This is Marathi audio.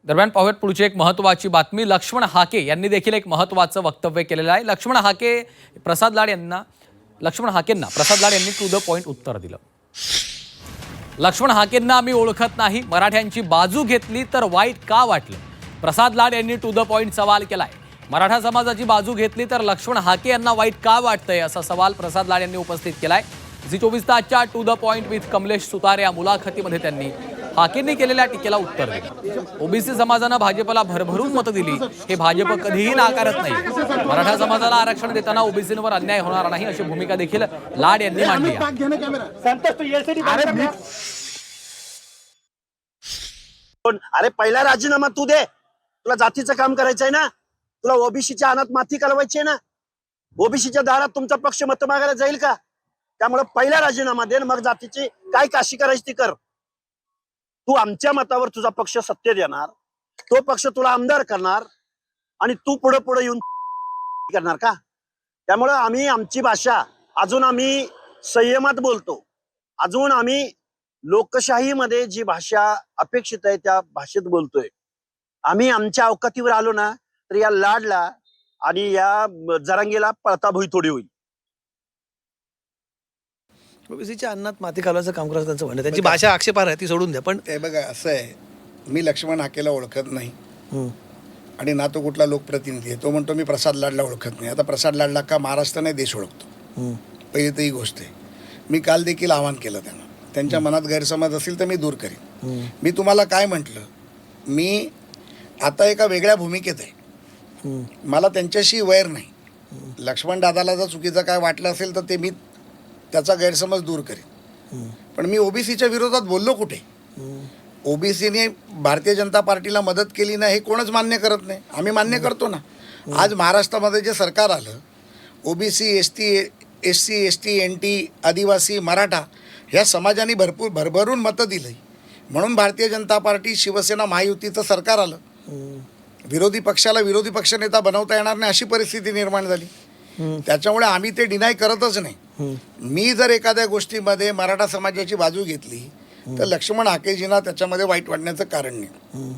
दरम्यान पाहूयात पुढची एक महत्त्वाची बातमी। लक्ष्मण हाके यांनी देखील एक महत्त्वाचं वक्तव्य केलेलं आहे। लक्ष्मण हाकेंना प्रसाद लाड यांनी टू द पॉइंट उत्तर दिलं। लक्ष्मण हाकेंना आम्ही ओळखत नाही, मराठ्यांची बाजू घेतली तर वाईट का वाटलं? प्रसाद लाड यांनी टू द पॉइंट सवाल केलाय। मराठा समाजाची बाजू घेतली तर लक्ष्मण हाके यांना वाईट का वाटतंय, असा सवाल प्रसाद लाड यांनी उपस्थित केलाय। झी24 तासच्या to the point with Kamlesh Sutar या मुलाखतीमध्ये त्यांनी हाकेंनी केलेल्या टीकेला उत्तर दिलं। ओबीसी समाजानं भाजपला भरभरून मतं दिली, हे भाजप कधीही नाकारत नाही। मराठा समाजाला आरक्षण देताना ओबीसींवर अन्याय होणार नाही, अशी भूमिका देखील लाड यांनी मांडली आहे। अरे पहिला राजीनामा तू दे, तुला जातीचं काम करायचंय ना, तुला ओबीसीच्या अनाथ माती कालवायची ना, ओबीसीच्या दारात तुमचा पक्ष मत मागायला जाईल का? त्यामुळे पहिला राजीनामा दे, मग जातीची काय काशी करायची ती कर। तू आमच्या मतावर तुझा पक्ष सत्य देणार, तो पक्ष तुला आमदार करणार आणि तू पुढे पुढे येऊन करणार का? त्यामुळे आम्ही आमची भाषा अजून आम्ही संयमात बोलतो, अजून आम्ही लोकशाहीमध्ये जी भाषा अपेक्षित आहे त्या भाषेत बोलतोय। आम्ही आमच्या अवकातीवर आलो ना तर या लाडला आणि या जरांगीला पळता भुई थोडी होईल। ओबीसीच्या अन्नात माती घालवायचं काम करायचं त्यांचं म्हणणं, त्यांची भाषा आक्षेपार्ह आहे, ती सोडून द्या। पण ते बघा असं आहे, मी लक्ष्मण हाकेला ओळखत नाही आणि ना तो कुठला लोकप्रतिनिधी आहे। तो म्हणतो मी प्रसाद लाडला ओळखत नाही। आता प्रसाद लाडला का महाराष्ट्र नाही देश ओळखतो? पहिली तर ही गोष्ट आहे। मी काल देखील आवाहन केलं त्यांना, त्यांच्या मनात गैरसमज असेल तर मी दूर करेन। मी तुम्हाला काय म्हटलं, मी आता एका वेगळ्या भूमिकेत आहे, मला त्यांच्याशी वैर नाही। लक्ष्मण दादाला जर चुकीचं काय वाटलं असेल तर ते मी त्याचा गैरसमज दूर करेन। पण मी ओबीसीच्या विरोधात बोललो कुठे? ओबीसीने भारतीय जनता पार्टीला मदत केली नाही हे कोणच मान्य करत नाही, आम्ही मान्य करतो ना। आज महाराष्ट्रामध्ये जे सरकार आलं, ओबीसी एससी एसटी एनटी आदिवासी मराठा ह्या समाजाने भरभरून मतं दिली, म्हणून भारतीय जनता पार्टी शिवसेना महायुतीचं सरकार आलं। विरोधी पक्षाला विरोधी पक्षनेता बनवता येणार नाही अशी परिस्थिती निर्माण झाली। त्याच्यामुळे आम्ही ते डिनाय करतच नाही। मी जर एखाद्या गोष्टीमध्ये मराठा समाजाची बाजू घेतली तर लक्ष्मण हाकेजींना त्याच्यामध्ये वाईट वाटण्याचं कारण नाही।